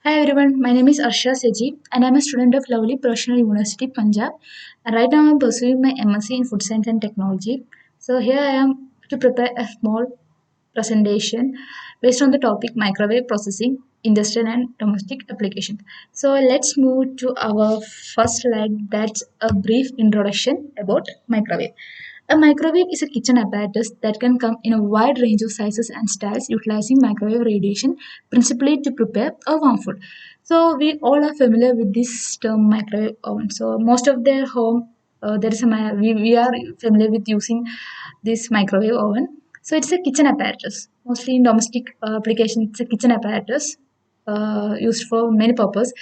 Hi everyone, my name is Arsha Seji and I'm a student of Lovely Professional University, Punjab. And right now I'm pursuing my MSc in Food Science and Technology. So here I am to prepare a small presentation based on the topic microwave processing, industrial and domestic applications. So let's move to our first slide. That's a brief introduction about microwave. A microwave is a kitchen apparatus that can come in a wide range of sizes and styles utilizing microwave radiation principally to prepare a warm food. So we all are familiar with this term microwave oven. So most of their home there is we are familiar with using this microwave oven. So it's a kitchen apparatus. Mostly in domestic applications, it's a kitchen apparatus used for many purposes.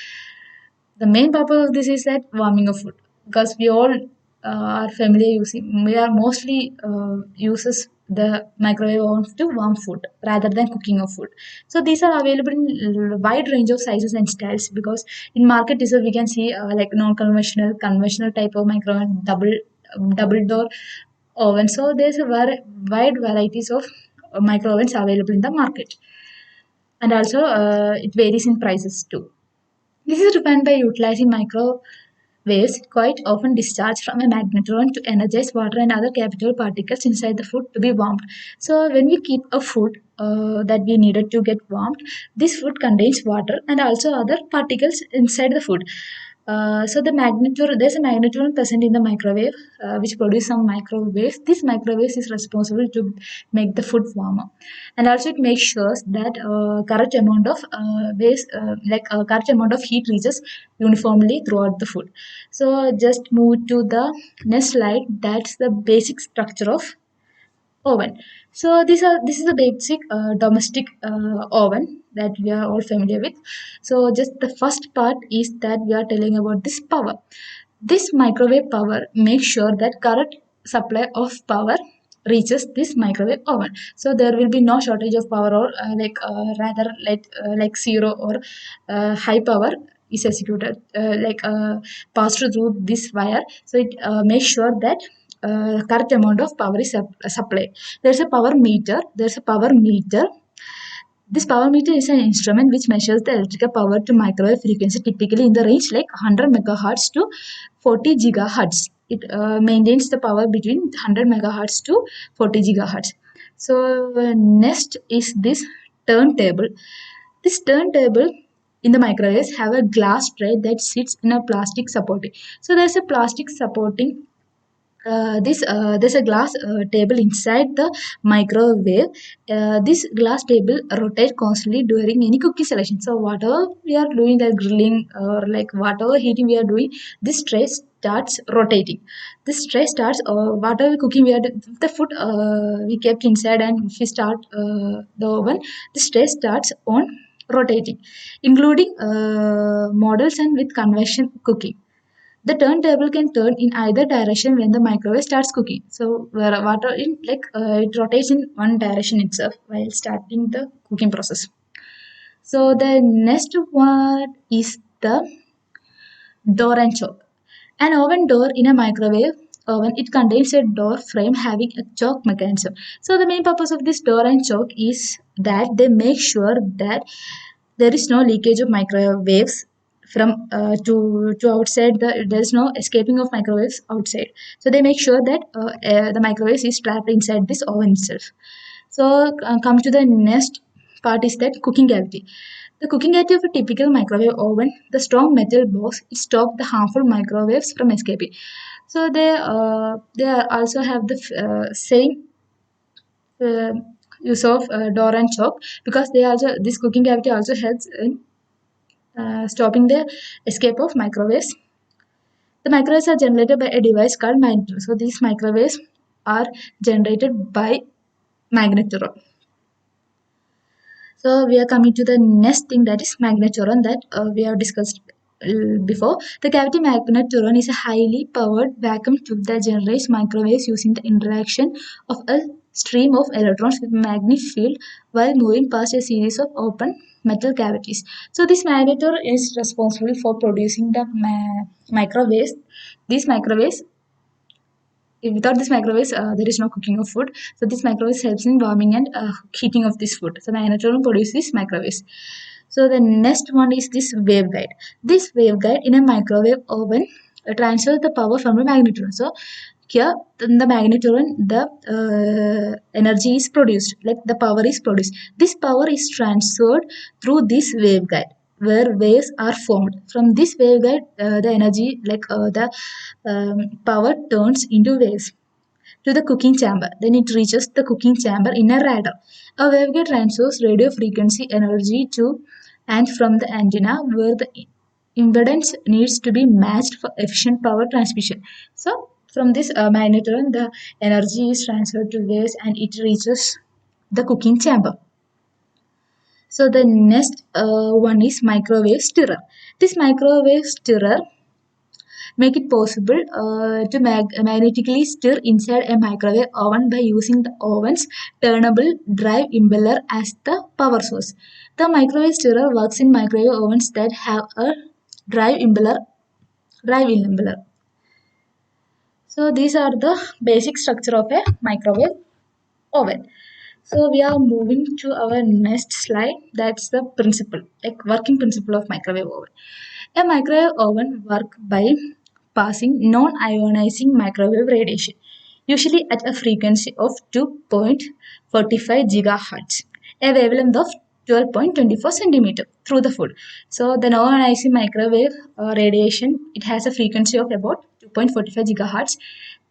The main purpose of this is that warming of food because we all are familiar using. We are mostly uses the microwave ovens to warm food rather than cooking of food. So these are available in wide range of sizes and styles because in market itself we can see like non-conventional, conventional type of microwave, double door oven. So there's a wide varieties of micro ovens available in the market, and also it varies in prices too. This is driven by utilizing microwaves quite often discharged from a magnetron to energize water and other capital particles inside the food to be warmed. So when we keep a food that we needed to get warmed, this food contains water and also other particles inside the food. So there's a magnetron present in the microwave which produce some microwaves. This microwaves is responsible to make the food warmer, and also it makes sure that correct amount of correct amount of heat reaches uniformly throughout the food. So just move to the next slide. That's the basic structure of oven. So this is a basic domestic oven that we are all familiar with. So just the first part is that we are telling about this power. This microwave power makes sure that correct supply of power reaches this microwave oven. So there will be no shortage of power or rather like zero or high power is executed passed through this wire. So it makes sure that correct amount of power is supplied. There's a power meter. This power meter is an instrument which measures the electrical power to microwave frequency, typically in the range like 100 megahertz to 40 gigahertz. It maintains the power between 100 megahertz to 40 gigahertz. So next is this turntable. This turntable in the microwaves have a glass tray that sits in a plastic supporting. So there's a plastic supporting this there's a glass table inside the microwave. This glass table rotates constantly during any cooking selection. So whatever we are doing, the grilling or like whatever heating we are doing, this tray starts rotating. This tray starts whatever cooking we are the food we kept inside, and if we start the oven, this tray starts on rotating, including models and with convection cooking. The turntable can turn in either direction when the microwave starts cooking. So where water in it rotates in one direction itself while starting the cooking process. So the next one is the door and choke. An oven door in a microwave oven, it contains a door frame having a choke mechanism. So the main purpose of this door and choke is that they make sure that there is no leakage of microwaves from to outside. There is no escaping of microwaves outside. So they make sure that the microwaves is trapped inside this oven itself. So come to the next part is that cooking cavity. The cooking cavity of a typical microwave oven, the strong metal box, it stops the harmful microwaves from escaping. So they also have the same uh, use of door and choke, because they also this cooking cavity also helps in stopping the escape of microwaves. The microwaves are generated by a device called magnetron. So these microwaves are generated by magnetron. So we are coming to the next thing, that is magnetron, that we have discussed before. The cavity magnetron is a highly powered vacuum tube that generates microwaves using the interaction of a stream of electrons with magnetic field while moving past a series of open metal cavities. So this magnetron is responsible for producing the microwaves. These microwaves, without this microwaves, there is no cooking of food. So this microwaves helps in warming and heating of this food. So magnetron produces these microwaves. So the next one is this waveguide. This waveguide in a microwave oven transfers the power from a magnetron. So here in the magnetron the energy is produced, like the power is produced. This power is transferred through this waveguide where waves are formed. From this waveguide the energy, the power turns into waves to the cooking chamber. Then it reaches the cooking chamber in a radar. A waveguide transfers radio frequency energy to and from the antenna where the impedance needs to be matched for efficient power transmission. So from this magnetron, the energy is transferred to waves and it reaches the cooking chamber. So the next one is microwave stirrer. This microwave stirrer make it possible to magnetically stir inside a microwave oven by using the oven's turnable drive impeller as the power source. The microwave stirrer works in microwave ovens that have a drive impeller. Drive impeller. So these are the basic structure of a microwave oven. So we are moving to our next slide. That's the principle, like working principle of microwave oven. A microwave oven works by passing non-ionizing microwave radiation, usually at a frequency of 2.45 gigahertz, a wavelength of 12.24 centimeter through the food. So the non-ionizing microwave radiation, it has a frequency of about 2.45 gigahertz.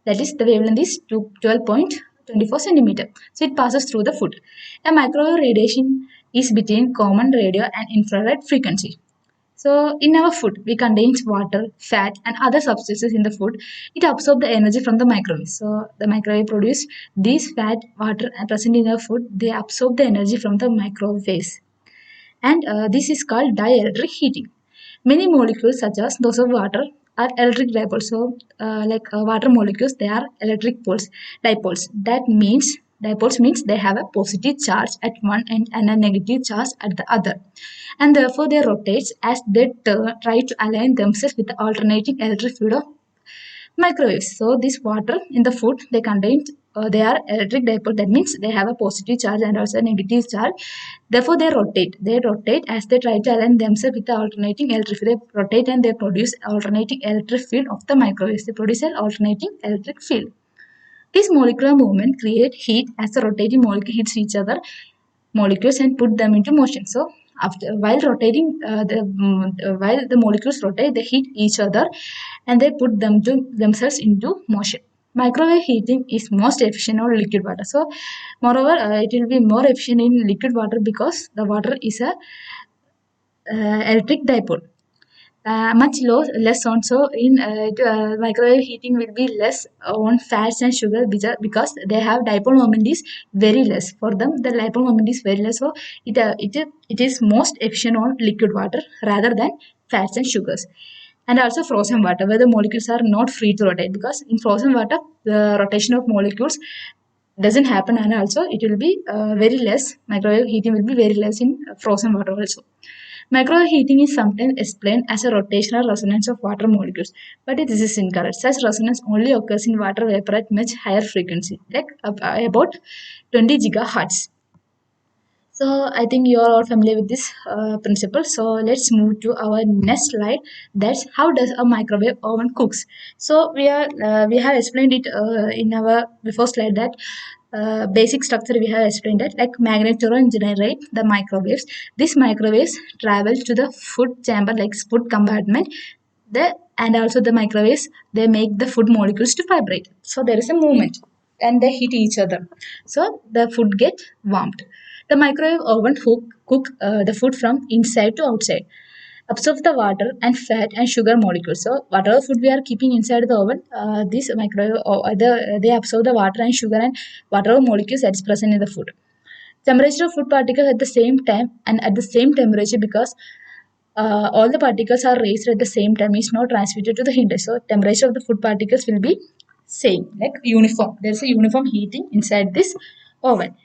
That is, the wavelength is 12.24 centimeter. So it passes through the food. A microwave radiation is between common radio and infrared frequency. So in our food, we contains water, fat, and other substances in the food. It absorbs the energy from the microwave. So the microwave produce these fat, water present in our food. They absorb the energy from the microwaves, and this is called dielectric heating. Many molecules, such as those of water, are electric dipoles. So, water molecules, they are electric poles, dipoles. That means dipoles means they have a positive charge at one end and a negative charge at the other, and therefore they rotate as they try to align themselves with the alternating electric field of microwaves. So this water in the food, they contain they are electric dipole. That means they have a positive charge and also a negative charge. Therefore they rotate. They rotate as they try to align themselves with the alternating electric field. They rotate and they produce alternating electric field of the microwaves. They produce an alternating electric field. This molecular movement create heat as the rotating molecule hits each other molecules and put them into motion. So after while rotating, while the molecules rotate, they hit each other and they put themselves into motion. Microwave heating is most efficient on liquid water. So moreover, it will be more efficient in liquid water because the water is a electric dipole. Much less also in microwave heating will be less on fats and sugar because they have dipole moment is very less. For them the dipole moment is very less, so it is most efficient on liquid water rather than fats and sugars. And also frozen water where the molecules are not free to rotate, because in frozen water the rotation of molecules doesn't happen, and also it will be very less. Microwave heating will be very less in frozen water also. Microwave heating is sometimes explained as a rotational resonance of water molecules, but this is incorrect. Such resonance only occurs in water vapor at much higher frequency, like about 20 gigahertz. So I think you are all familiar with this principle. So let's move to our next slide. That's how does a microwave oven cooks. So we have explained it in our before slide that basic structure we have explained that, like magnetron generate the microwaves. These microwaves travel to the food chamber, like food compartment. And also the microwaves, they make the food molecules to vibrate. So there is a movement and they hit each other. So the food get warmed. The microwave oven cook the food from inside to outside, absorb the water and fat and sugar molecules. So whatever food we are keeping inside the oven, this microwave they absorb the water and sugar and whatever molecules that is present in the food. Temperature of food particles at the same time and at the same temperature, because all the particles are raised at the same time, is not transmitted to the hinge. So temperature of the food particles will be same, like uniform. There is a uniform heating inside this oven.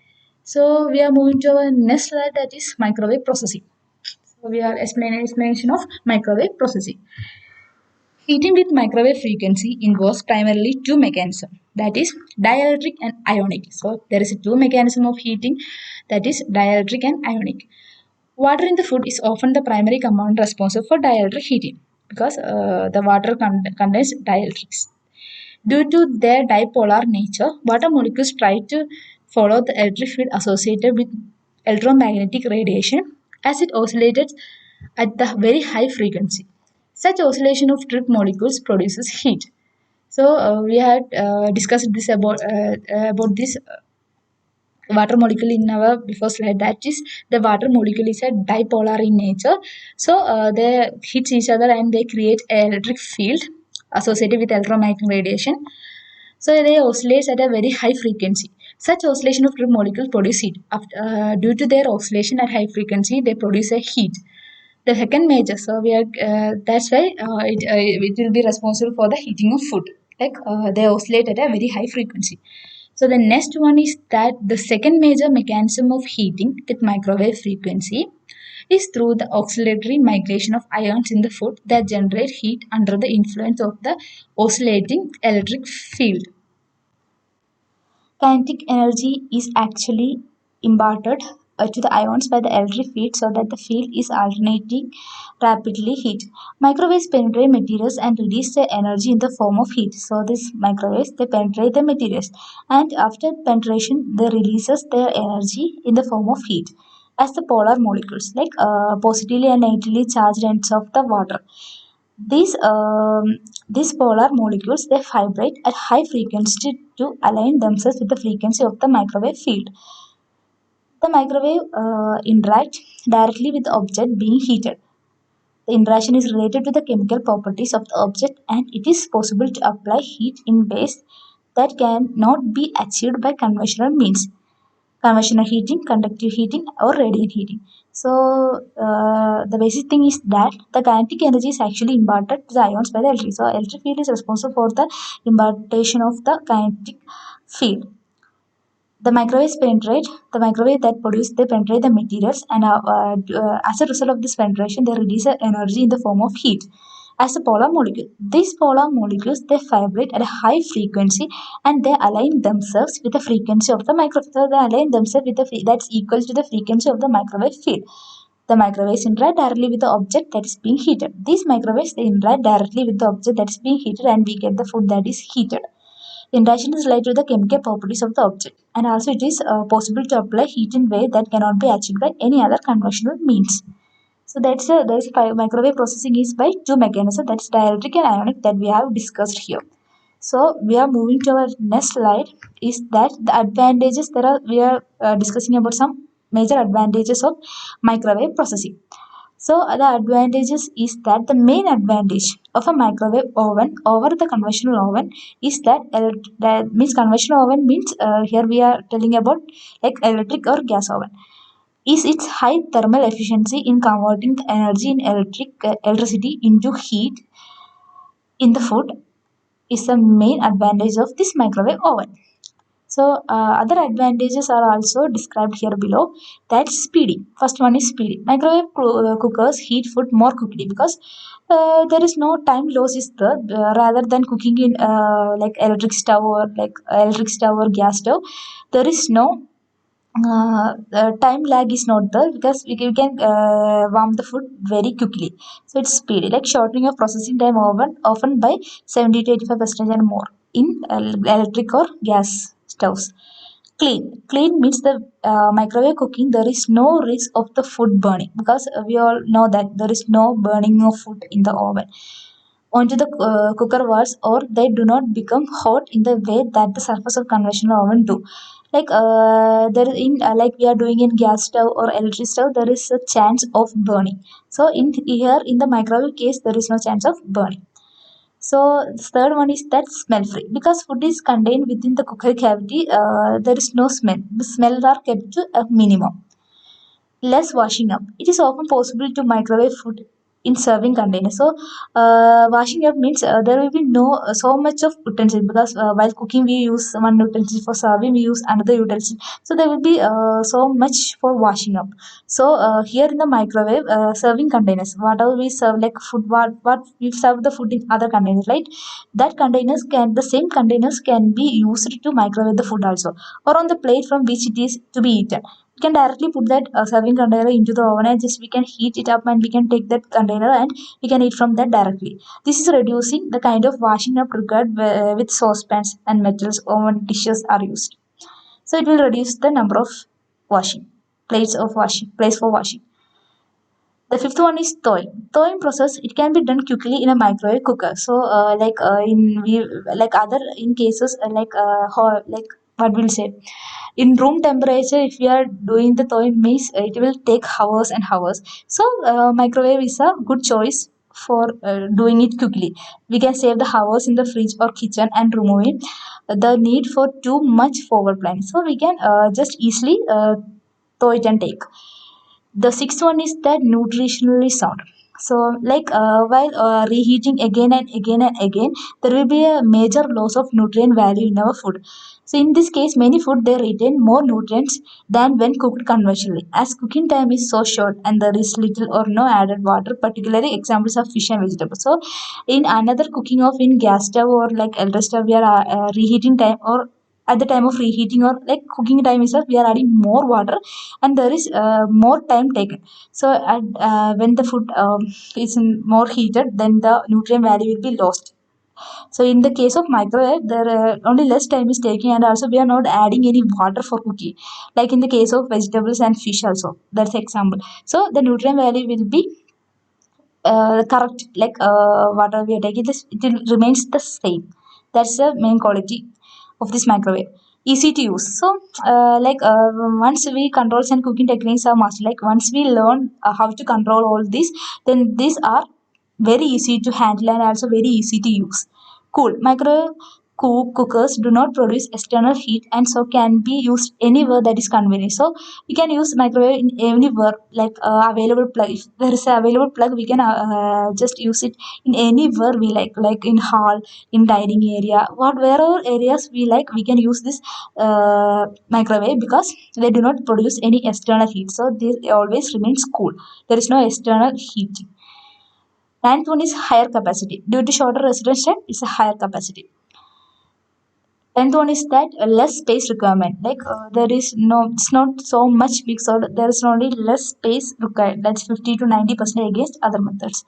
So we are moving to our next slide, that is microwave processing. So we are explaining explanation of microwave processing. Heating with microwave frequency involves primarily two mechanisms, that is dielectric and ionic. So there is a two mechanism of heating, that is dielectric and ionic. Water in the food is often the primary component responsible for dielectric heating because the water contains dielectrics. Due to their dipolar nature, water molecules try to follow the electric field associated with electromagnetic radiation as it oscillates at the very high frequency. Such oscillation of trip molecules produces heat. So we had discussed this about this water molecule in our before slide, that is the water molecule is a dipolar in nature, so they hit each other and they create an electric field associated with electromagnetic radiation, so they oscillate at a very high frequency. Such oscillation of group molecules produce heat. Due to their oscillation at high frequency, they produce a heat. The second major, so we are that's why it will be responsible for the heating of food. Like they oscillate at a very high frequency. So the next one is that the second major mechanism of heating with microwave frequency is through the oscillatory migration of ions in the food that generate heat under the influence of the oscillating electric field. Kinetic energy is actually imparted to the ions by the electric field so that the field is alternating rapidly heat. Microwaves penetrate materials and release their energy in the form of heat. So these microwaves they penetrate the materials and after penetration they releases their energy in the form of heat as the polar molecules like positively and negatively charged ends of the water. These polar molecules they vibrate at high frequency to align themselves with the frequency of the microwave field. The microwave interacts directly with the object being heated. The interaction is related to the chemical properties of the object and it is possible to apply heat in ways that cannot be achieved by conventional means. Conventional heating, conductive heating, or radiant heating. So the basic thing is that the kinetic energy is actually imparted to the ions by the electric. So electric field is responsible for the impartation of the kinetic field. The microwaves penetrate the microwave that produce they penetrate the materials and as a result of this penetration they release energy in the form of heat as a polar molecule. These polar molecules they vibrate at a high frequency and they align themselves with the frequency of the microwave. So they align themselves with that's equal to the frequency of the microwave field. The microwaves interact directly with the object that is being heated. These microwaves they interact directly with the object that is being heated and we get the food that is heated. Interaction is related to the chemical properties of the object, and also it is possible to apply heat in way that cannot be achieved by any other conventional means. So that's microwave processing is by two mechanisms, that's dielectric and ionic, that we have discussed here. So we are moving to our next slide. Is that the advantages there are? We are discussing about some major advantages of microwave processing. So the advantages is that the main advantage of a microwave oven over the conventional oven is that means conventional oven means here we are telling about like electric or gas oven is its high thermal efficiency in converting the energy in electricity into heat in the food is the main advantage of this microwave oven. So other advantages are also described here below. That's speedy. First one is speedy. Microwave cookers heat food more quickly because there is no time loss is there rather than cooking in like electric stove or gas stove. There is no time lag is not there because we can warm the food very quickly. So it's speedy, like shortening of processing time often by 70 to 85% and more in electric or gas stoves. Clean means the microwave cooking there is no risk of the food burning because we all know that there is no burning of food in the oven onto the cooker walls or they do not become hot in the way that the surface of conventional oven do. Like there in like we are doing in gas stove or electric stove there is a chance of burning. So in here in the microwave case there is no chance of burning. So the third one is that smell free because food is contained within the cooker cavity. There is no smell. The smells are kept to a minimum. Less washing up. It is often possible to microwave food in serving containers. So, washing up means there will be no so much of utensil because while cooking we use one utensil for serving we use another utensil. So there will be so much for washing up. So here in the microwave serving containers, whatever we serve like food, what we serve the food in other containers, right? That containers can the same containers can be used to microwave the food also, or on the plate from which it is to be eaten we can directly put that serving container into the oven and just we can heat it up and we can take that container and we can eat from that directly. This is reducing the kind of washing up required with saucepans and metals oven dishes are used. So it will reduce the number of washing plates for washing. The fifth one is thawing. Thawing process it can be done quickly in a microwave cooker. So in we like other in cases like what we'll say in room temperature if we are doing the thawing means it will take hours and hours. So microwave is a good choice for doing it quickly. We can save the hours in the fridge or kitchen and removing the need for too much forward planning. So we can just easily thaw it and take. The sixth one is that nutritionally sound. So while reheating again and again and again there will be a major loss of nutrient value in our food. So in this case many food they retain more nutrients than when cooked conventionally, as cooking time is so short and there is little or no added water, particularly examples of fish and vegetables. So in another cooking of in gas stove or like elder stove we are reheating time or at the time of reheating or like cooking time itself we are adding more water and there is more time taken. So when the food is more heated then the nutrient value will be lost. So in the case of microwave there only less time is taking and also we are not adding any water for cooking, like in the case of vegetables and fish also, that's example. So the nutrient value will be correct, like whatever we are taking this it will remains the same. That's the main quality of this microwave. Easy to use. So once we controls and cooking techniques are mastered, like once we learn how to control all these, then these are very easy to handle and also very easy to use. Cool. Microwave cookers do not produce external heat and so can be used anywhere that is convenient. So we can use microwave in anywhere, like available plug. If there is a available plug, we can just use it in anywhere we like in hall, in dining area, what wherever areas we like, we can use this microwave because they do not produce any external heat. So they always remains cool. There is no external heating. Ninth one is higher capacity. Due to shorter residence time, it's a higher capacity. Tenth one is that less space requirement. Like there is no, it's not so much big, so there is only less space required. That's 50 to 90% against other methods.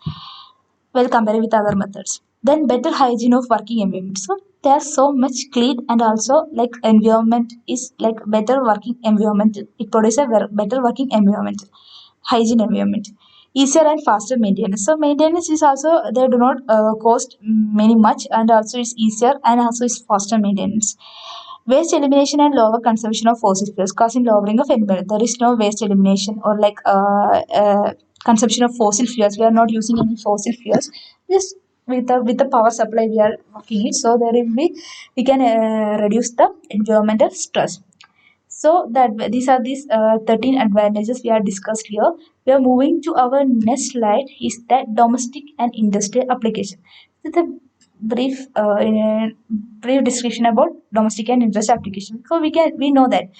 Well, compared with other methods. Then better hygiene of working environment. So there's so much clean and also like environment is like better working environment. It produces a better working environment, hygiene environment, easier and faster maintenance. So maintenance is also they do not cost many much and also it's easier and also it's faster maintenance. Waste elimination and lower consumption of fossil fuels, causing lowering of environment. There is no waste elimination or like consumption of fossil fuels. We are not using any fossil fuels. Just with the power supply we are working it. So there will be we can reduce the environmental stress. So that these are these 13 advantages we are discussed here. We are moving to our next slide is that domestic and industrial application. This is a brief description about domestic and industrial application. So we know that.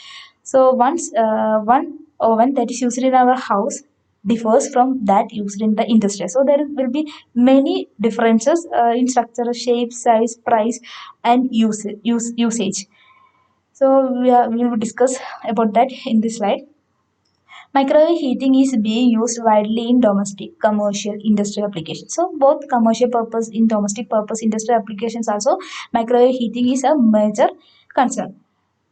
So once one oven that is used in our house differs from that used in the industry. So there will be many differences in structure, shape, size, price, and usage. So we will discuss about that in this slide. Microwave heating is being used widely in domestic, commercial, industrial applications. So both commercial purpose in domestic purpose, industrial applications also microwave heating is a major concern.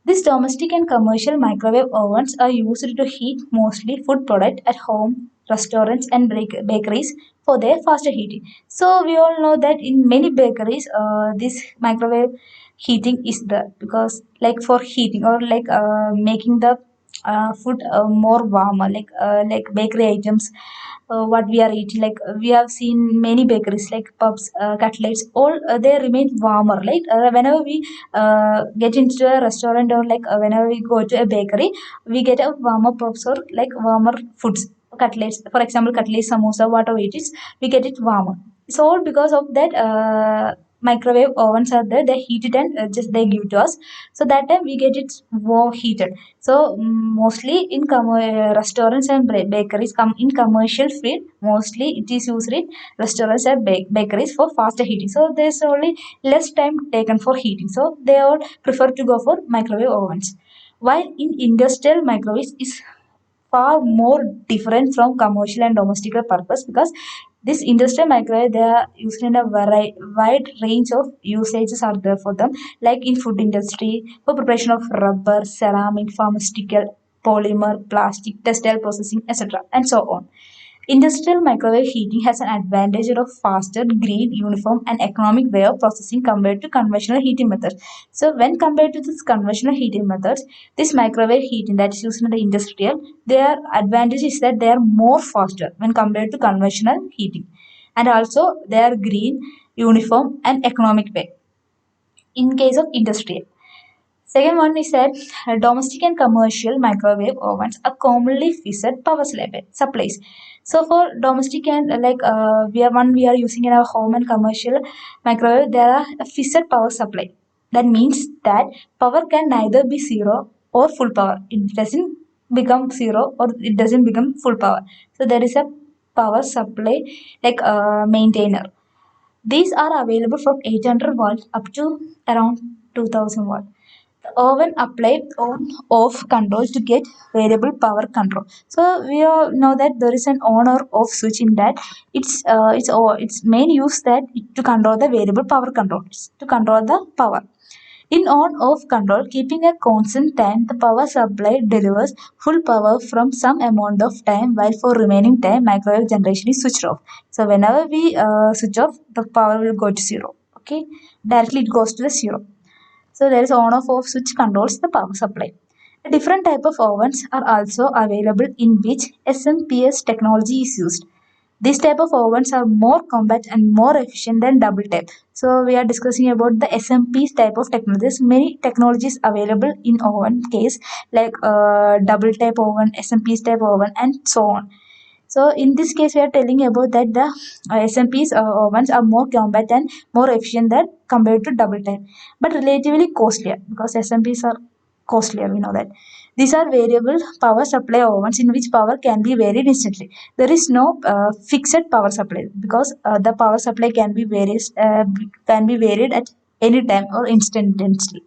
These domestic and commercial microwave ovens are used to heat mostly food product at home, restaurants and bakeries for their faster heating. So we all know that in many bakeries, this microwave heating is there because like for heating or like making the food more warmer, like bakery items what we are eating, like we have seen many bakeries like pubs, cutlets, all they remain warmer, like whenever we get into a restaurant or like whenever we go to a bakery we get a warmer puffs or like warmer foods, cutlets for example, cutlets, samosa, whatever it is, we get it warmer. It's all because of that microwave ovens are there, they heat it and just they give to us, so that time we get it warm heated. So mostly in restaurants and bakeries come in commercial field, mostly it is used in restaurants and bakeries for faster heating. So there's only less time taken for heating. So they all prefer to go for microwave ovens. while in industrial microwaves is far more different from commercial and domestic purpose, because this industrial microwave they are used in a wide range of usages are there for them, like in food industry for preparation of rubber, ceramic, pharmaceutical, polymer, plastic, textile processing, etc., and so on. Industrial microwave heating has an advantage of faster, green, uniform, and economic way of processing compared to conventional heating methods. So, when compared to this conventional heating methods, this microwave heating that is used in the industrial, their advantage is that they are more faster when compared to conventional heating, and also they are green, uniform, and economic way in case of industrial. Second one is that domestic and commercial microwave ovens are commonly fixed power supplies. So for domestic and we are using in our home and commercial microwave, there are a fixed power supply. That means that power can neither be zero or full power. It doesn't become zero or it doesn't become full power. So there is a power supply like a maintainer. These are available from 800 volts up to around 2000 volts. The oven apply on-off control to get variable power control. So we all know that there is an on or off switch in that. Its main use that to control the variable power control, to control the power. In on-off control, keeping a constant time, the power supply delivers full power from some amount of time, while for remaining time, microwave generation is switched off. So whenever we switch off, the power will go to zero. Okay, directly it goes to the zero. So there is on-off switch controls the power supply. A different type of ovens are also available in which SMPS technology is used. These type of ovens are more compact and more efficient than double tap. So we are discussing about the SMPS type of technologies. Many technologies available in oven case like double tap oven, SMPS type oven, and so on. So in this case, we are telling about that the SMPs ovens are more compact and more efficient than compared to double time, but relatively costlier because SMPs are costlier. We know that these are variable power supply ovens in which power can be varied instantly. There is no fixed power supply because the power supply can be varied at any time or instantaneously.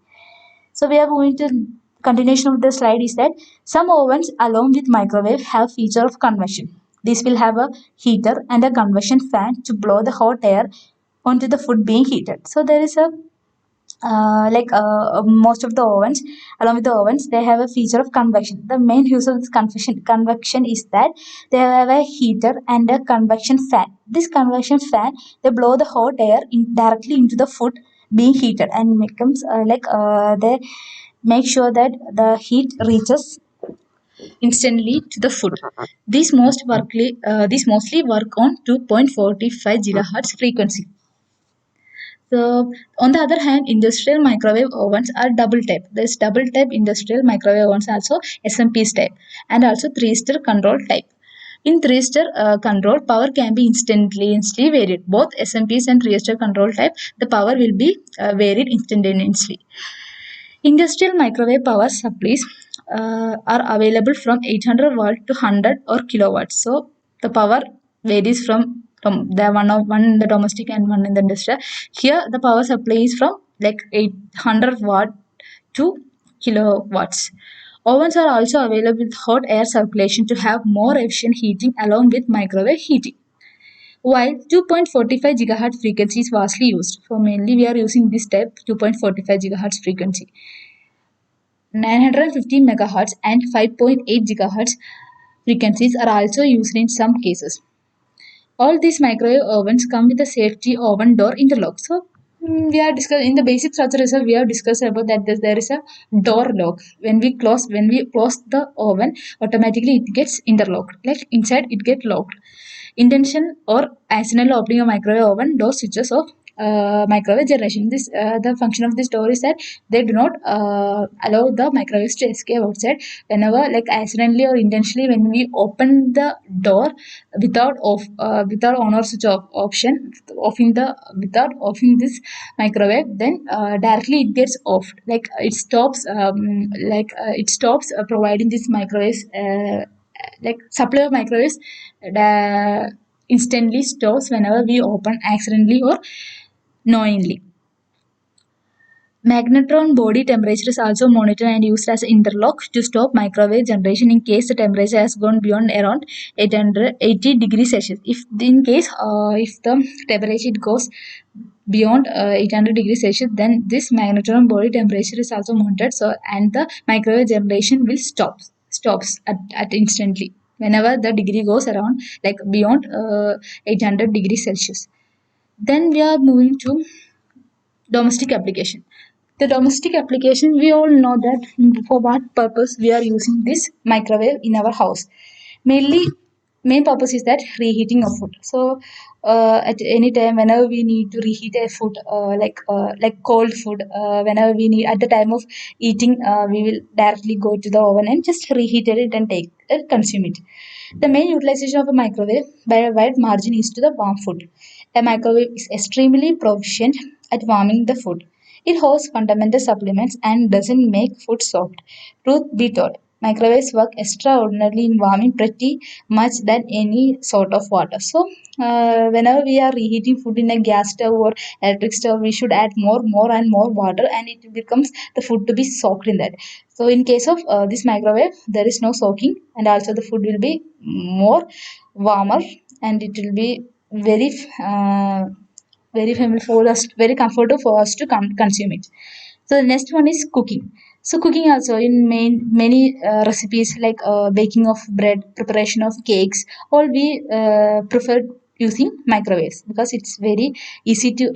So we are moving to continuation of the slide is that some ovens along with microwave have feature of convection. This will have a heater and a convection fan to blow the hot air onto the food being heated. So there is a most of the ovens along with the ovens they have a feature of convection. The main use of this convection is that they have a heater and a convection fan. This convection fan they blow the hot air directly into the food being heated and becomes they make sure that the heat reaches instantly to the food. These mostly work on 2.45 gigahertz frequency. So, on the other hand, industrial microwave ovens are double type. There's double type industrial microwave ovens also SMP type and also three-star control type. In three-star control, power can be instantly varied. Both SMPs and three-star control type, the power will be varied instantaneously. Industrial microwave power supplies are available from 800 watt to 100 or kilowatts. So the power varies from the one in the domestic and one in the industrial. Here the power supply is from like 800 watt to kilowatts. Ovens are also available with hot air circulation to have more efficient heating along with microwave heating. While 2.45 gigahertz frequency is vastly used, for mainly we are using this type 2.45 gigahertz frequency. 950 megahertz and 5.8 gigahertz frequencies are also used in some cases. All these microwave ovens come with a safety oven door interlock. So we are discussing in the basic structure itself. We have discussed about that there is a door lock. When we close the oven, automatically it gets interlocked. Like inside it get locked. Intention or accidental opening a microwave oven door switches off microwave generation. This the function of this door is that they do not allow the microwaves to escape outside. Whenever like accidentally or intentionally when we open the door without on or switch off option offing the without offing this microwave, then directly it gets off. Like it stops providing this microwaves like supply of microwaves instantly stops whenever we open accidentally or knowingly. Magnetron body temperature is also monitored and used as interlock to stop microwave generation in case the temperature has gone beyond around 880 degrees Celsius. If in case if the temperature goes beyond 800 degrees Celsius, then this magnetron body temperature is also monitored. So and the microwave generation will stops at instantly whenever the degree goes around like beyond 800 degrees Celsius. Then we are moving to domestic application. The domestic application, we all know that for what purpose we are using this microwave in our house. Mainly, main purpose is that reheating of food. So, at any time, whenever we need to reheat a food, like cold food, whenever we need at the time of eating, we will directly go to the oven and just reheat it and take consume it. The main utilization of a microwave by a wide margin is to the warm food. A microwave is extremely proficient at warming the food. It holds fundamental supplements and doesn't make food soft. Truth be told, microwaves work extraordinarily in warming pretty much than any sort of water. So, whenever we are reheating food in a gas stove or electric stove, we should add and more water, and it becomes the food to be soaked in that. So, in case of this microwave, there is no soaking, and also the food will be more warmer, and it will be very very familiar for us, very comfortable for us to consume it. So the next one is cooking. So cooking also in many recipes like baking of bread, preparation of cakes, all we prefer using microwaves because it's very easy to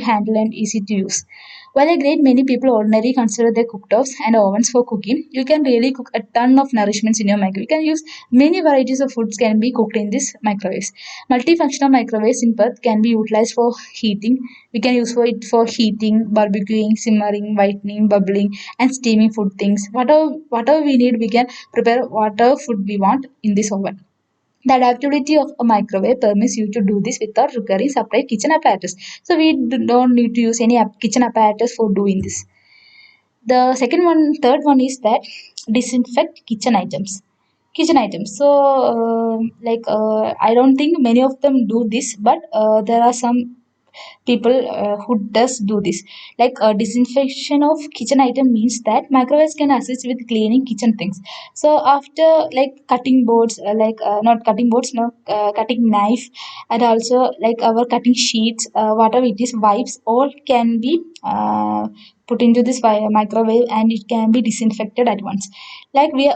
handle and easy to use. While a great many people ordinarily consider their cooktops and ovens for cooking, you can really cook a ton of nourishments in your microwave. You can use many varieties of foods can be cooked in this microwaves. Multifunctional microwaves in Perth can be utilized for heating. We can use for it for heating, barbecuing, simmering, whitening, bubbling, and steaming food things. Whatever we need, we can prepare whatever food we want in this oven. The adaptability of a microwave permits you to do this without requiring separate kitchen apparatus. So we don't need to use any kitchen apparatus for doing this. The third one is that disinfect kitchen items. Kitchen items. So, I don't think many of them do this, but there are some people who does do this. Like disinfection of kitchen item means that microwaves can assist with cleaning kitchen things. So after like cutting boards, not cutting boards, no, cutting knife, and also like our cutting sheets, whatever it is, wipes, all can be put into this microwave and it can be disinfected at once. Like we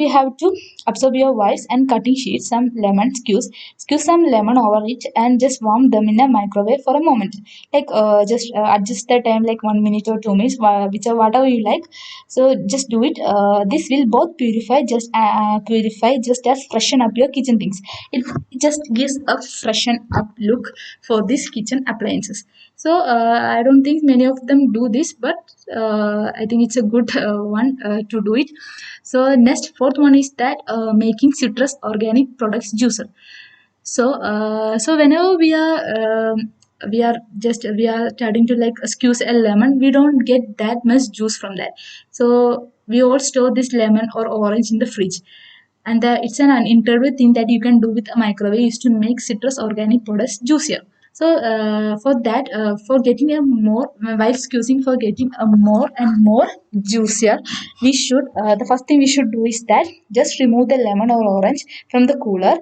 have to absorb your wipes and cutting sheets, some lemon squeeze some lemon over it and just warm them in a microwave for a moment. Like just adjust the time like 1 minute or 2 minutes, whichever whatever you like. So just do it. This will both purify just as freshen up your kitchen things. It just gives a freshen up look for these kitchen appliances. So I don't think many of them do this, but I think it's a good one to do it. So next fourth one is that making citrus organic products juicer. So whenever we are starting to like squeeze a lemon, we don't get that much juice from that. So we all store this lemon or orange in the fridge, and it's an uninterrupted thing that you can do with a microwave is to make citrus organic products juicier. So for that, for getting a more while squeezing for getting a more and more juicier, we should the first thing we should do is that just remove the lemon or orange from the cooler.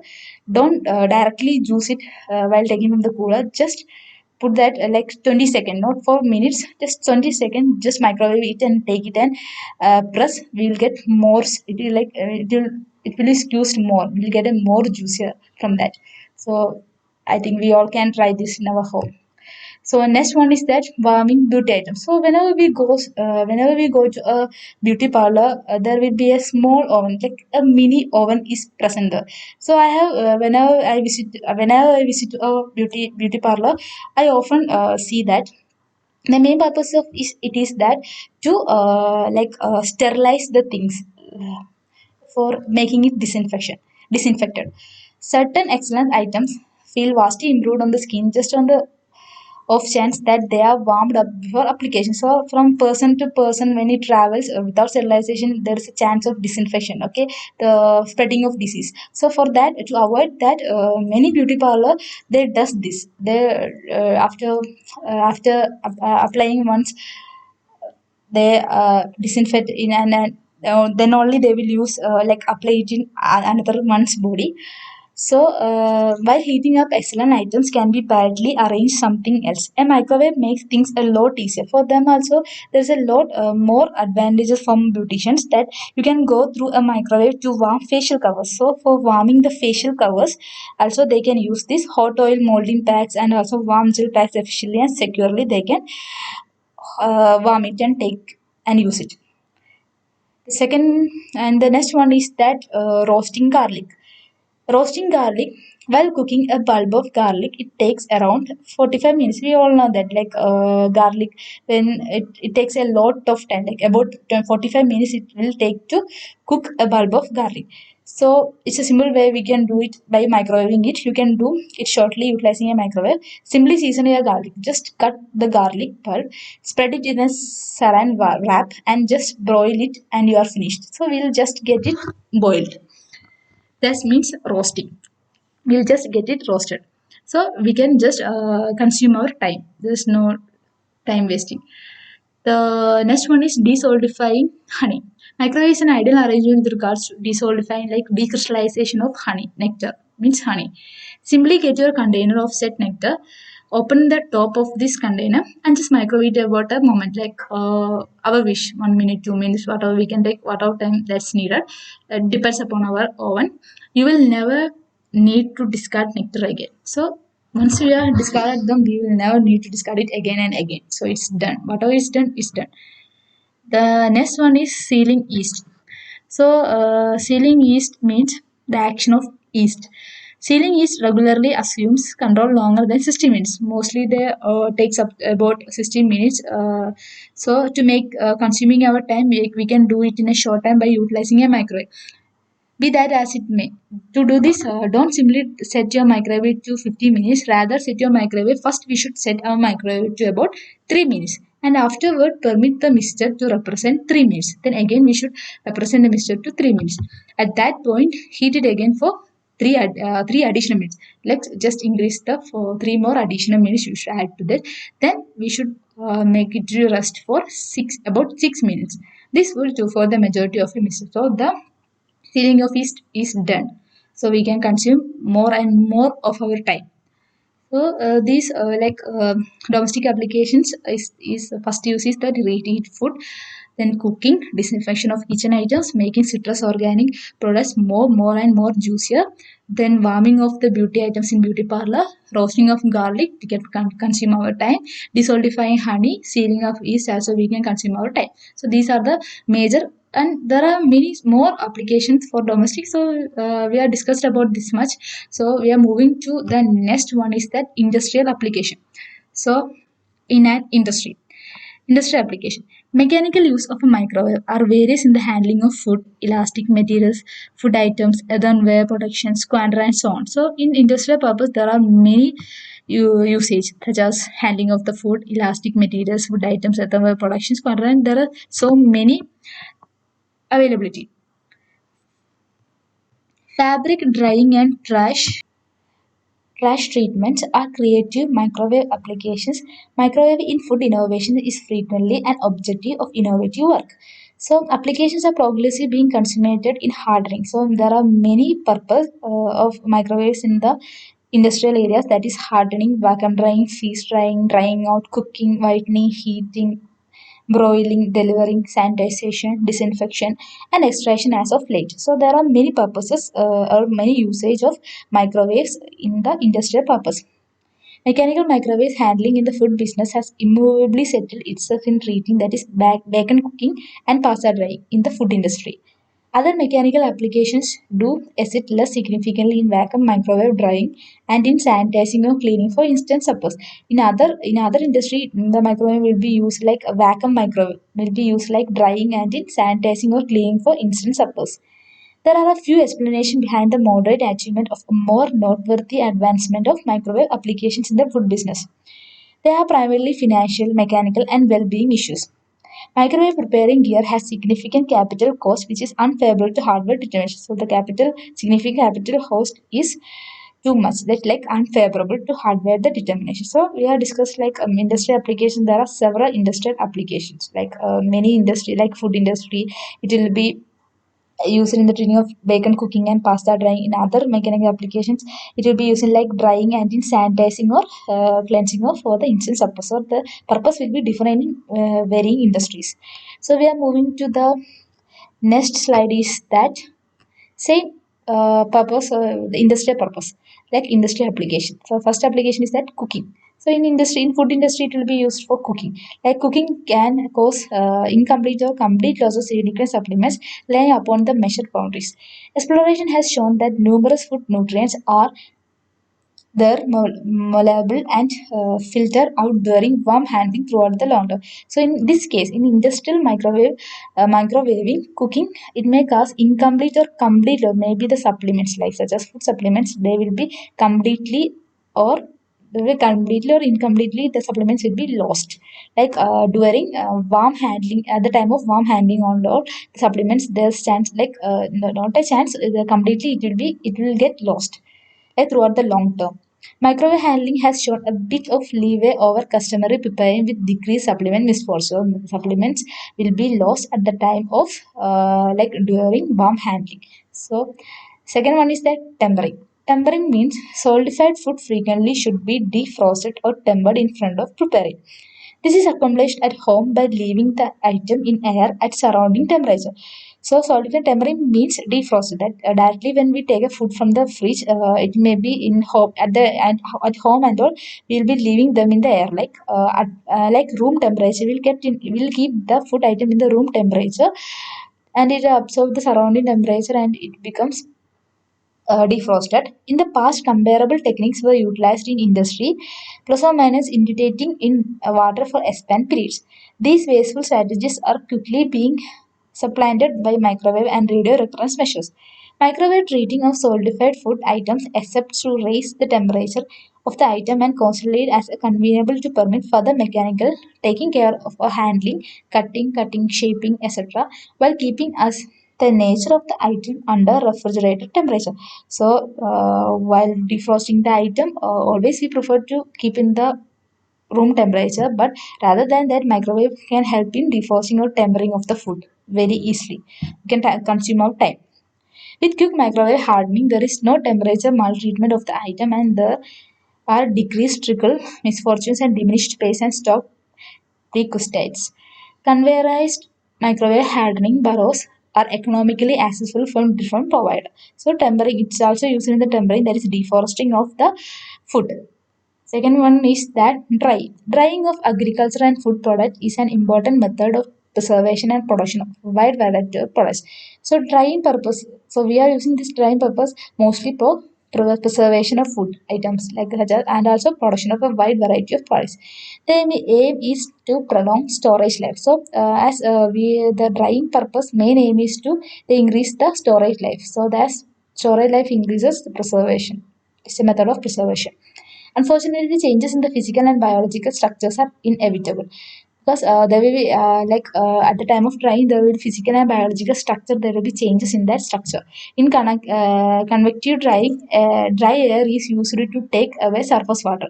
Don't directly juice it while taking from the cooler. Just put that like 20 seconds, not for minutes, just 20 seconds. Just microwave it and take it and press. We'll get more. It will it will be squeezed more. We'll get a more juicier from that. So I think we all can try this in our home. So next one is that warming beauty items. So whenever we go to a beauty parlor, there will be a small oven, like a mini oven is present there. So I have whenever I visit a beauty parlor, I often see that the main purpose of it is that to sterilize the things for making it disinfected. Certain excellent items feel vastly improved on the skin just on the off chance that they are warmed up before application. So from person to person, when it travels without sterilization, there is a chance of disinfection. Okay, the spreading of disease. So for that, to avoid that, many beauty parlor they does this. They after applying once. they disinfect in then only they will use like apply it in another one's body. So, while heating up excellent items can be badly arranged something else. A microwave makes things a lot easier. For them also, there's a lot more advantages from beauticians that you can go through a microwave to warm facial covers. So, for warming the facial covers, also they can use this hot oil molding packs and also warm gel packs efficiently and securely. They can warm it and take and use it. The second and the next one is that roasting garlic. Roasting garlic while cooking a bulb of garlic, it takes around 45 minutes. We all know that, like garlic, when it takes a lot of time, like about 45 minutes, it will take to cook a bulb of garlic. So it's a simple way we can do it by microwaving it. You can do it shortly utilizing a microwave. Simply season your garlic. Just cut the garlic pulp, spread it in a saran wrap, and just broil it, and you are finished. So we'll just get it boiled. That means roasting. We'll just get it roasted. So we can just consume our time. There's no time wasting. The next one is desolidifying honey. Microwave is an ideal arrangement with regards to desolidifying, like decrystallization of honey. Nectar means honey. Simply get your container of set nectar, open the top of this container, and just microwave it about a moment, like our wish, 1 minute, 2 minutes, whatever we can take, whatever time that's needed. It depends upon our oven. You will never need to discard nectar again. So once we have discarded them, we will never need to discard it again and again. So it's done. Whatever is done is done. The next one is sealing yeast. So sealing yeast means the action of yeast. Sealing yeast regularly assumes control longer than 60 minutes. Mostly they takes up about 60 minutes. So to make consuming our time, we can do it in a short time by utilizing a microwave. Be that as it may. To do this, don't simply set your microwave to 50 minutes. Rather, set your microwave. First, we should set our microwave to about 3 minutes. And afterward, permit the mixture to represent 3 minutes. Then again, we should represent the mixture to 3 minutes. At that point, heat it again for three additional minutes. Let's just increase the for 3 more additional minutes you should add to that. Then we should make it to rest for about 6 minutes. This will do for the majority of the mixture. So the sealing of yeast is done. So we can consume more and more of our time. So these domestic applications is first use is that reheat food, then cooking, disinfection of kitchen items, making citrus organic products more and more juicier, then warming of the beauty items in beauty parlor, roasting of garlic to get consume our time, desolidifying honey, sealing of yeast also we can consume our time. So these are the major, and there are many more applications for domestic. So we are discussed about this much. So we are moving to the next one is that industrial application. So in an industrial application, mechanical use of a microwave are various in the handling of food, elastic materials, food items, earthenware production, squander, and so on. So in industrial purpose, there are many usage such as handling of the food, elastic materials, food items, earthenware production, squander, and there are so many availability. Fabric drying and trash treatments are creative microwave applications. Microwave in food innovation is frequently an objective of innovative work. So applications are progressively being consummated in hardening. So there are many purpose of microwaves in the industrial areas, that is hardening, vacuum drying, freeze drying, drying out, cooking, whitening, heating, broiling, delivering, sanitization, disinfection, and extraction as of late. So there are many purposes or many usage of microwaves in the industrial purpose. Mechanical microwaves handling in the food business has immovably settled itself in treating, that is bacon cooking and pasta drying in the food industry. Other mechanical applications do exist less significantly in vacuum microwave drying and in sanitizing or cleaning. For instance, suppose in other industry the microwave will be used like a vacuum microwave will be used like drying and in sanitizing or cleaning. For instance, suppose there are a few explanations behind the moderate achievement of a more noteworthy advancement of microwave applications in the food business. They are primarily financial, mechanical, and well-being issues. Microwave preparing gear has significant capital cost which is unfavorable to hardware determination. So the significant capital cost is too much, that like unfavorable to hardware the determination. So we have discussed like industry applications. There are several industrial applications, like many industry, like food industry, it will be used in the training of bacon cooking and pasta drying. In other mechanical applications, it will be used in like drying and in sanitizing or cleansing of for the instance purpose, or the purpose will be different in varying industries. So we are moving to the next slide, is that same purpose, the industrial purpose, like industrial application. So first application is that cooking. So in industry, in food industry, it will be used for cooking. Like cooking can cause incomplete or complete loss of significant supplements laying upon the measured boundaries. Exploration has shown that numerous food nutrients are they're malleable and filter out during warm handling throughout the long term. So in this case, in industrial microwaving cooking, it may cause incomplete or complete, or maybe the supplements like such as food supplements, they will be completely or they will completely or incompletely the supplements will be lost. Like during warm handling, at the time of warm handling on load, the supplements there's chance like not a chance, completely it will get lost throughout the long term. Microwave handling has shown a bit of leeway over customary preparing with decreased supplement misfortune. Supplements will be lost at the time of like during warm handling. So, second one is that tempering. Tempering means solidified food frequently should be defrosted or tempered in front of preparing. This is accomplished at home by leaving the item in air at surrounding temperature. So solidifying tempering means defrost. That directly when we take a food from the fridge, it may be in home at home and all. We'll be leaving them in the air like room temperature. We'll keep the food item in the room temperature, and it absorbs the surrounding temperature and it becomes defrosted. In the past, comparable techniques were utilized in industry, plus or minus indicating in water for expand periods. These wasteful strategies are quickly being supplanted by microwave and radio recurrence measures. Microwave treating of solidified food items except to raise the temperature of the item and consolidate as a convenable to permit further mechanical taking care of a handling, cutting, shaping, etc., while keeping us the nature of the item under refrigerated temperature. So while defrosting the item, always we prefer to keep in the room temperature, but rather than that, microwave can help in defrosting or tempering of the food very easily. You can consume our time. With quick microwave hardening, there is no temperature maltreatment of the item, and there are decreased trickle misfortunes and diminished pace and stock precrustates. Conveyorized microwave hardening burrows are economically accessible from different providers. So tempering, it's also used in the tempering, that is defrosting of the food. Second one is that drying. Drying of agriculture and food products is an important method of preservation and production of wide variety of products. So drying purpose. So we are using this drying purpose mostly for preservation of food items like and also production of a wide variety of products. The aim is to prolong storage life. So as we the drying purpose main aim is to increase the storage life. So that's storage life increases the preservation. It's a method of preservation. Unfortunately, changes in the physical and biological structures are inevitable because there will be at the time of drying, there will be physical and biological structure, there will be changes in that structure. In convective drying, dry air is used to take away surface water.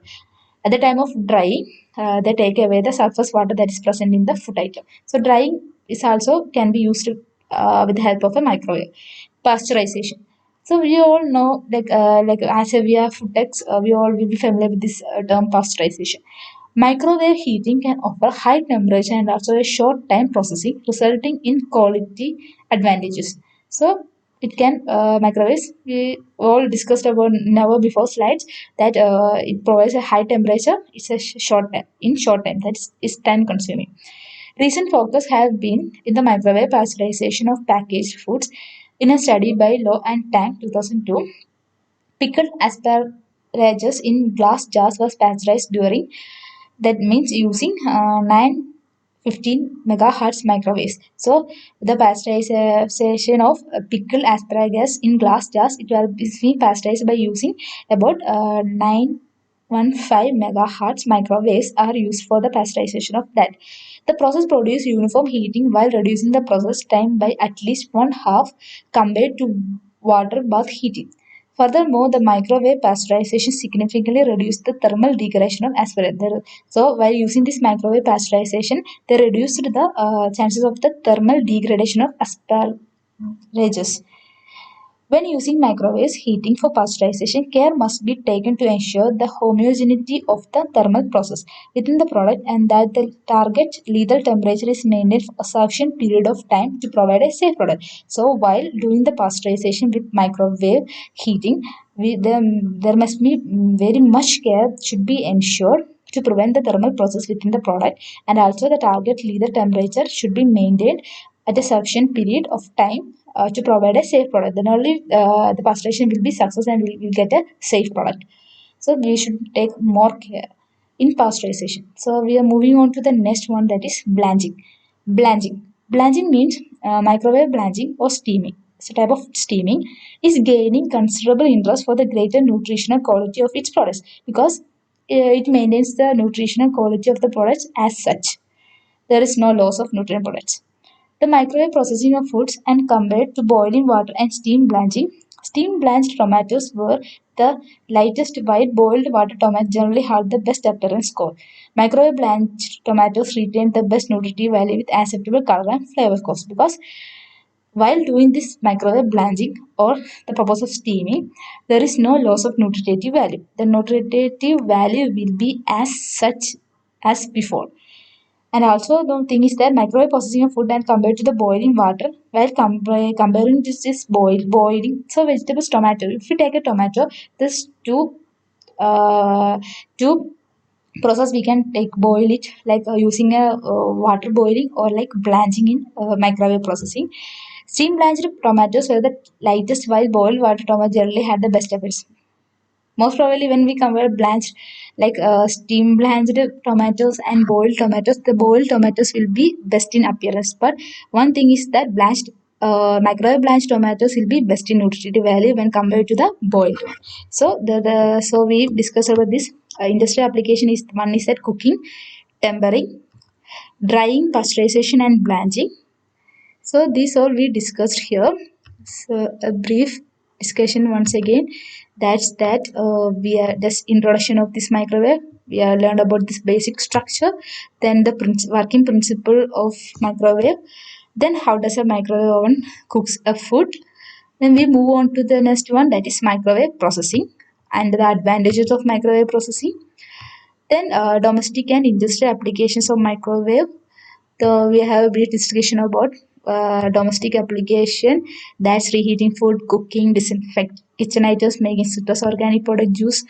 At the time of drying, they take away the surface water that is present in the food item. So drying is also can be used with the help of a microwave. Pasteurization. So we all know, like as we are food techs, we all will be familiar with this term pasteurization. Microwave heating can offer high temperature and also a short time processing, resulting in quality advantages. So it can microwaves. We all discussed about never before slides that it provides a high temperature. It's a short time, in short time. Is time consuming. Recent focus has been in the microwave pasteurization of packaged foods. In a study by Low and Tang 2002, pickled asparagus in glass jars was pasteurized during, that means using 915 megahertz microwaves. So the pasteurization of pickled asparagus in glass jars, it will be pasteurized by using about 915 megahertz microwaves are used for the pasteurization of that. The process produces uniform heating while reducing the process time by at least one half compared to water bath heating. Furthermore, the microwave pasteurization significantly reduced the thermal degradation of asparagus. So, while using this microwave pasteurization, they reduced the chances of the thermal degradation of asparagus. When using microwaves heating for pasteurization, care must be taken to ensure the homogeneity of the thermal process within the product and that the target lethal temperature is maintained for a sufficient period of time to provide a safe product. So, while doing the pasteurization with microwave heating, there must be very much care should be ensured to prevent the thermal process within the product, and also the target lethal temperature should be maintained at a sufficient period of time to provide a safe product. Then only the pasteurization will be success and we will get a safe product. So we should take more care in pasteurization. So we are moving on to the next one, that is blanching. Blanching. Blanching means microwave blanching or steaming. It's a type of steaming is gaining considerable interest for the greater nutritional quality of its products because it maintains the nutritional quality of the products as such. There is no loss of nutrient products. The microwave processing of foods and compared to boiling water and steam blanching. Steam blanched tomatoes were the lightest white boiled water tomatoes generally had the best appearance score. Microwave blanched tomatoes retained the best nutritive value with acceptable color and flavor scores because while doing this microwave blanching or the purpose of steaming, there is no loss of nutritive value. The nutritive value will be as such as before. And also the thing is that microwave processing of food and compared to the boiling water, while comparing this is boiling. So vegetables, tomato. If you take a tomato, this uh, two process we can take boil it like using a water boiling or like blanching in microwave processing. Steam blanched tomatoes were the lightest while boiled water tomatoes generally had the best effects. Most probably, when we compare blanched, like steam blanched tomatoes and boiled tomatoes, the boiled tomatoes will be best in appearance. But one thing is that microwave blanched tomatoes will be best in nutritive value when compared to the boiled one. So so we discussed about this industrial application is one is that cooking, tempering, drying, pasteurization, and blanching. So these all we discussed here. So a brief discussion once again. That's that we are this introduction of this microwave. We have learned about this basic structure, then the working principle of microwave, then how does a microwave oven cooks a food. Then we move on to the next one, that is microwave processing and the advantages of microwave processing. Then domestic and industrial applications of microwave. So we have a brief discussion about domestic application, that's reheating food, cooking, disinfect kitchen items, making citrus organic product juice,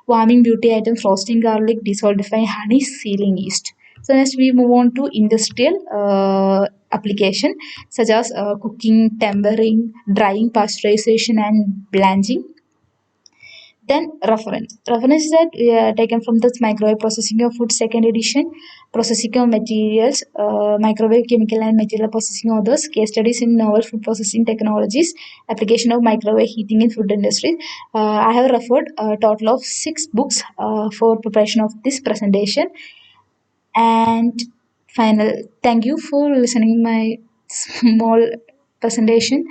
warming beauty items, roasting garlic, desolidifying honey, sealing yeast. So next we move on to industrial application such as cooking, tempering, drying, pasteurization, and blanching. Then reference. Reference is that we are taken from the microwave processing of food second edition, processing of materials, microwave chemical and material processing others, case studies in novel food processing technologies, application of microwave heating in food industry. I have referred a total of 6 books for preparation of this presentation. And final, thank you for listening my small presentation.